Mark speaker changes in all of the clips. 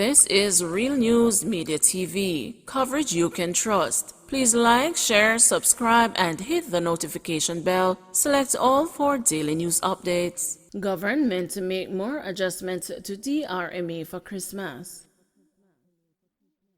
Speaker 1: This is Real News Media TV, coverage you can trust. Please like, share, subscribe, and hit the notification bell. Select all for daily news updates. Government to make more adjustments to DRMA for Christmas.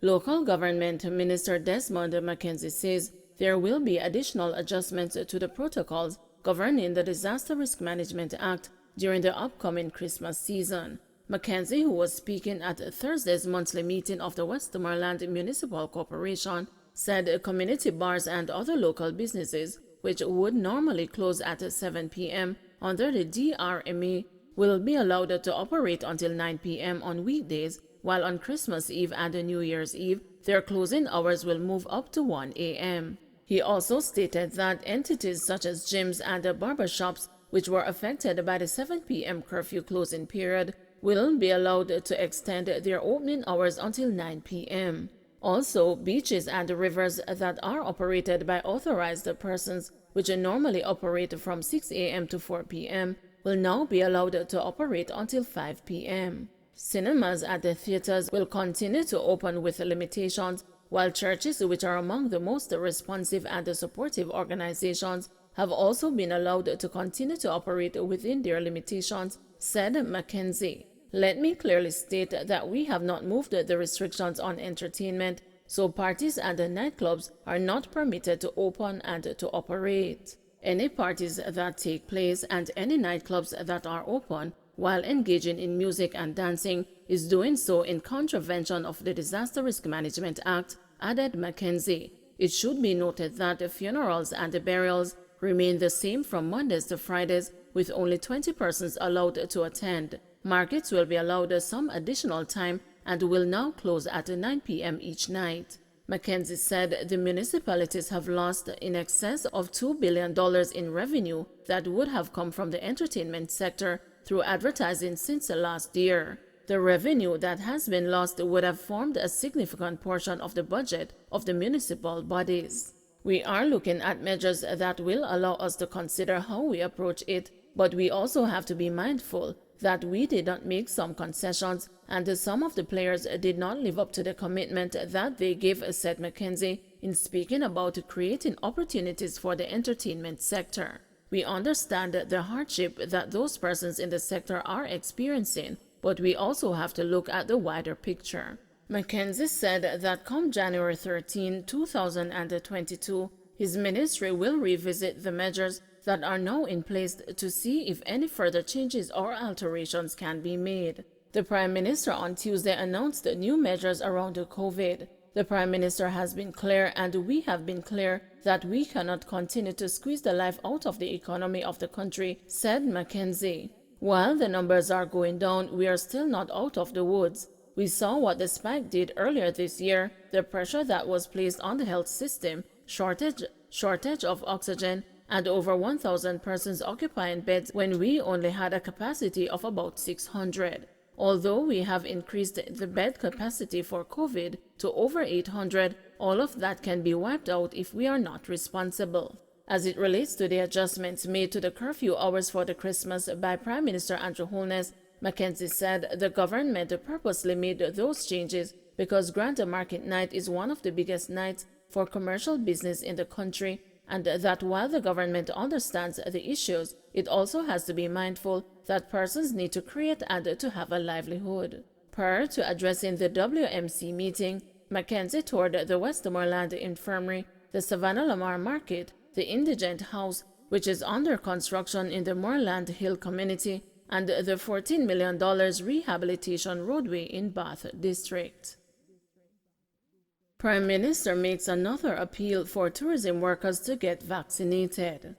Speaker 1: Local Government Minister Desmond McKenzie says there will be additional adjustments to the protocols governing the Disaster Risk Management Act during the upcoming Christmas season. McKenzie, who was speaking at Thursday's monthly meeting of the Westmoreland Municipal Corporation, said community bars and other local businesses, which would normally close at 7 p.m. under the DRMA, will be allowed to operate until 9 p.m. on weekdays, while on Christmas Eve and New Year's Eve, their closing hours will move up to 1 a.m. He also stated that entities such as gyms and barbershops, which were affected by the 7 p.m. curfew closing period, will be allowed to extend their opening hours until 9 p.m. Also, beaches and rivers that are operated by authorized persons, which normally operate from 6 a.m. to 4 p.m., will now be allowed to operate until 5 p.m. Cinemas at the theaters will continue to open with limitations, while churches, which are among the most responsive and supportive organizations, have also been allowed to continue to operate within their limitations, said McKenzie. Let me clearly state that we have not moved the restrictions on entertainment, so parties and nightclubs are not permitted to open and to operate. Any parties that take place and any nightclubs that are open while engaging in music and dancing is doing so in contravention of the Disaster Risk Management Act, added McKenzie. It should be noted that funerals and burials remain the same from Mondays to Fridays, with only 20 persons allowed to attend. Markets will be allowed some additional time and will now close at 9 p.m. each night. McKenzie said the municipalities have lost in excess of $2 billion in revenue that would have come from the entertainment sector through advertising since last year. The revenue that has been lost would have formed a significant portion of the budget of the municipal bodies. We are looking at measures that will allow us to consider how we approach it, but we also have to be mindful that we did not make some concessions and some of the players did not live up to the commitment that they gave, said McKenzie, in speaking about creating opportunities for the entertainment sector. We understand the hardship that those persons in the sector are experiencing, but we also have to look at the wider picture. McKenzie said that come January 13, 2022, his ministry will revisit the measures that are now in place to see if any further changes or alterations can be made. The Prime Minister on Tuesday announced new measures around COVID. The Prime Minister has been clear, and we have been clear, that we cannot continue to squeeze the life out of the economy of the country, said McKenzie. While the numbers are going down, we are still not out of the woods. We saw what the spike did earlier this year, the pressure that was placed on the health system, shortage of oxygen, and over 1,000 persons occupying beds when we only had a capacity of about 600. Although we have increased the bed capacity for COVID to over 800, all of that can be wiped out if we are not responsible. As it relates to the adjustments made to the curfew hours for the Christmas by Prime Minister Andrew Holness, McKenzie said the government purposely made those changes because Grand Market Night is one of the biggest nights for commercial business in the country, and that while the government understands the issues, it also has to be mindful that persons need to create and to have a livelihood. Prior to addressing the WMC meeting, McKenzie toured the Westmoreland Infirmary, the Savannah Lamar Market, the Indigent House, which is under construction in the Moreland Hill community, and the $14 million rehabilitation roadway in Bath District. Prime Minister makes another appeal for tourism workers to get vaccinated.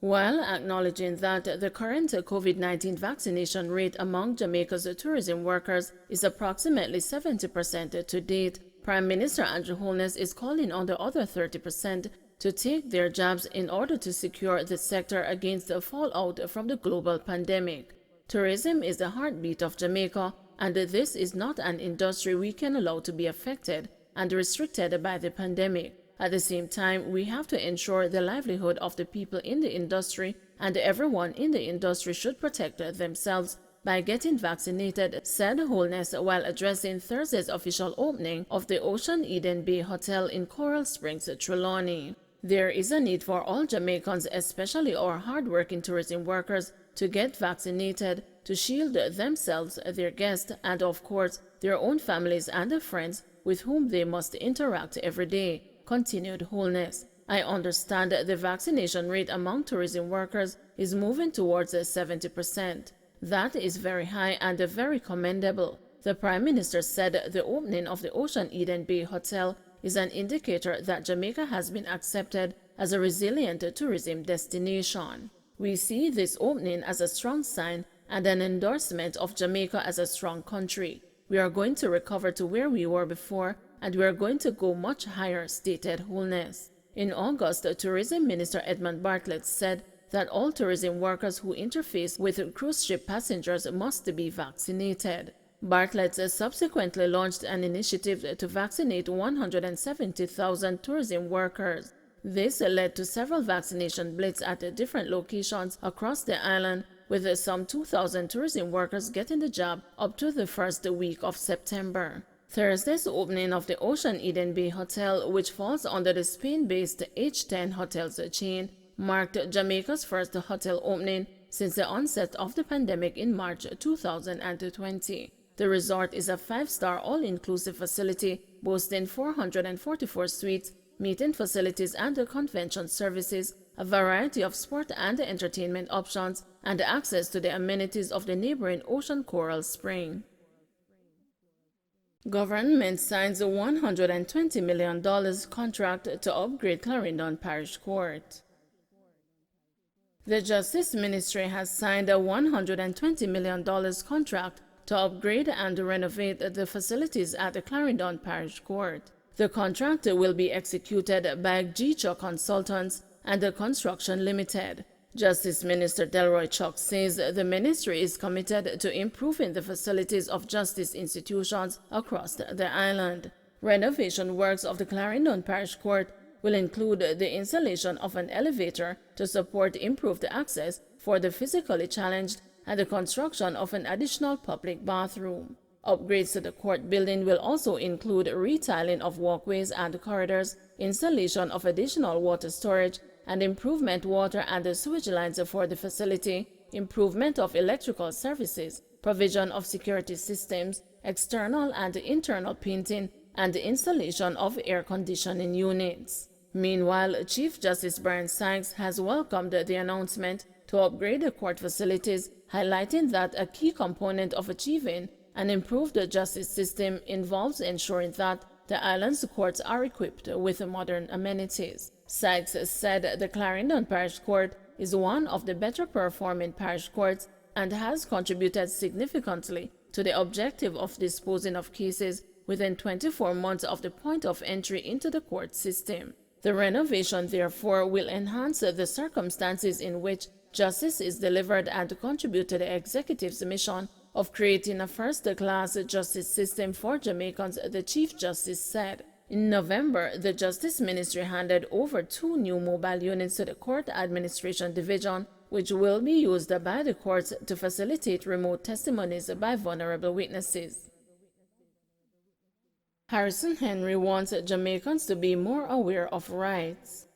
Speaker 1: While acknowledging that the current COVID-19 vaccination rate among Jamaica's tourism workers is approximately 70% to date, Prime Minister Andrew Holness is calling on the other 30% to take their jabs in order to secure the sector against the fallout from the global pandemic. Tourism is the heartbeat of Jamaica, and this is not an industry we can allow to be affected and restricted by the pandemic. At the same time, we have to ensure the livelihood of the people in the industry, and everyone in the industry should protect themselves by getting vaccinated, said Holness while addressing Thursday's official opening of the Ocean Eden Bay Hotel in Coral Springs, Trelawney. There is a need for all Jamaicans, especially our hard-working tourism workers, to get vaccinated to shield themselves, their guests, and of course, their own families and friends with whom they must interact every day, continued Holness. I understand the vaccination rate among tourism workers is moving towards 70%. That is very high and very commendable. The Prime Minister said the opening of the Ocean Eden Bay Hotel is an indicator that Jamaica has been accepted as a resilient tourism destination. We see this opening as a strong sign and an endorsement of Jamaica as a strong country. We are going to recover to where we were before, and we are going to go much higher, stated Holness. In August, Tourism Minister Edmund Bartlett said that all tourism workers who interface with cruise ship passengers must be vaccinated. Bartlett subsequently launched an initiative to vaccinate 170,000 tourism workers. This led to several vaccination blitz at different locations across the island, with some 2,000 tourism workers getting the job up to the first week of September. Thursday's opening of the Ocean Eden Bay Hotel, which falls under the Spain-based H10 Hotels chain, marked Jamaica's first hotel opening since the onset of the pandemic in March 2020. The resort is a 5-star all-inclusive facility boasting 444 suites, meeting facilities and convention services, a variety of sport and entertainment options, and access to the amenities of the neighboring Ocean Coral Spring. Government signs a $120 million contract to upgrade Clarendon Parish Court. The Justice Ministry has signed a $120 million contract to upgrade and renovate the facilities at the Clarendon Parish Court. The contract will be executed by G-Chuck Consultants and the Construction Limited. Justice Minister Delroy Chuck says the ministry is committed to improving the facilities of justice institutions across the island. Renovation works of the Clarendon Parish Court will include the installation of an elevator to support improved access for the physically challenged and the construction of an additional public bathroom. Upgrades to the court building will also include retiling of walkways and corridors, installation of additional water storage, and improvement water and sewage lines for the facility, improvement of electrical services, provision of security systems, external and internal painting, and installation of air conditioning units. Meanwhile, Chief Justice Brian Sykes has welcomed the announcement to upgrade the court facilities, highlighting that a key component of achieving an improved justice system involves ensuring that the island's courts are equipped with modern amenities. Sykes said the Clarendon Parish Court is one of the better performing parish courts and has contributed significantly to the objective of disposing of cases within 24 months of the point of entry into the court system. The renovation, therefore, will enhance the circumstances in which justice is delivered and contribute to the executive's mission of creating a first-class justice system for Jamaicans, the Chief Justice said. In November, the Justice Ministry handed over 2 new mobile units to the Court Administration Division, which will be used by the courts to facilitate remote testimonies by vulnerable witnesses. Harrison Henry wants Jamaicans to be more aware of rights.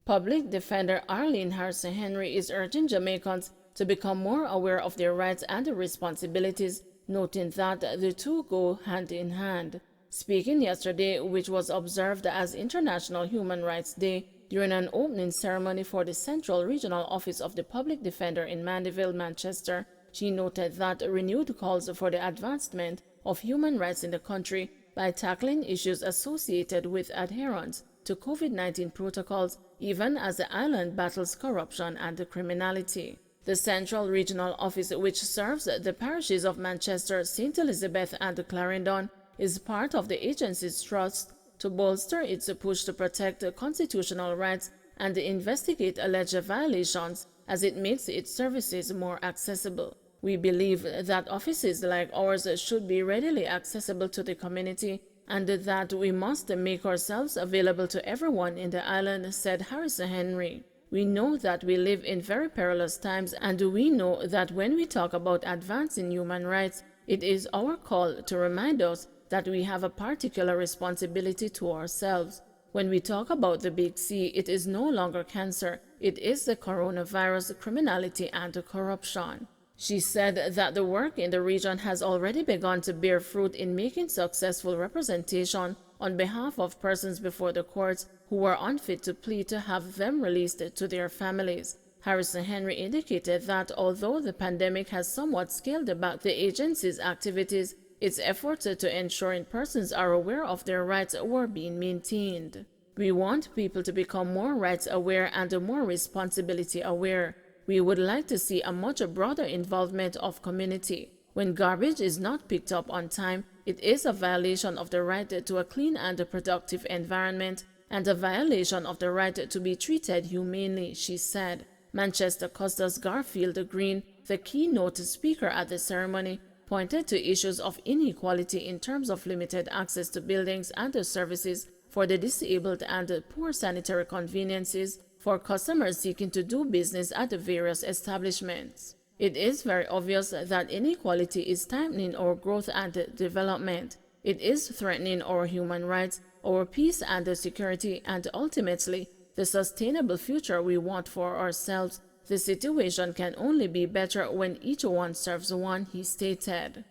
Speaker 1: Public Defender Arlene Harrison Henry is urging Jamaicans to become more aware of their rights and responsibilities, noting that the two go hand in hand. Speaking yesterday, which was observed as International Human Rights Day, during an opening ceremony for the Central Regional Office of the Public Defender in Mandeville, Manchester, she noted that renewed calls for the advancement of human rights in the country by tackling issues associated with adherence to COVID-19 protocols, even as the island battles corruption and criminality. The Central Regional Office, which serves the parishes of Manchester, St. Elizabeth, and Clarendon, is part of the agency's trust to bolster its push to protect constitutional rights and investigate alleged violations as it makes its services more accessible. We believe that offices like ours should be readily accessible to the community and that we must make ourselves available to everyone in the island, said Harrison Henry. We know that we live in very perilous times, and we know that when we talk about advancing human rights, it is our call to remind us that we have a particular responsibility to ourselves. When we talk about the Big C, it is no longer cancer, it is the coronavirus, criminality, and corruption. She said that the work in the region has already begun to bear fruit in making successful representation on behalf of persons before the courts who were unfit to plead to have them released to their families. Harrison Henry indicated that although the pandemic has somewhat scaled back the agency's activities, its efforts to ensuring persons are aware of their rights were being maintained. We want people to become more rights aware and more responsibility aware. We would like to see a much broader involvement of community. When garbage is not picked up on time, it is a violation of the right to a clean and productive environment and a violation of the right to be treated humanely, she said. Manchester Custos Garfield Green, the keynote speaker at the ceremony, pointed to issues of inequality in terms of limited access to buildings and services for the disabled and poor sanitary conveniences for customers seeking to do business at the various establishments. It is very obvious that inequality is tightening our growth and development. It is threatening our human rights, our peace and security, and ultimately, the sustainable future we want for ourselves. The situation can only be better when each one serves one, he stated.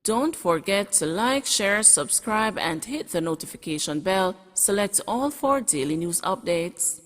Speaker 1: Don't forget to like, share, subscribe, and hit the notification bell. Select all for daily news updates.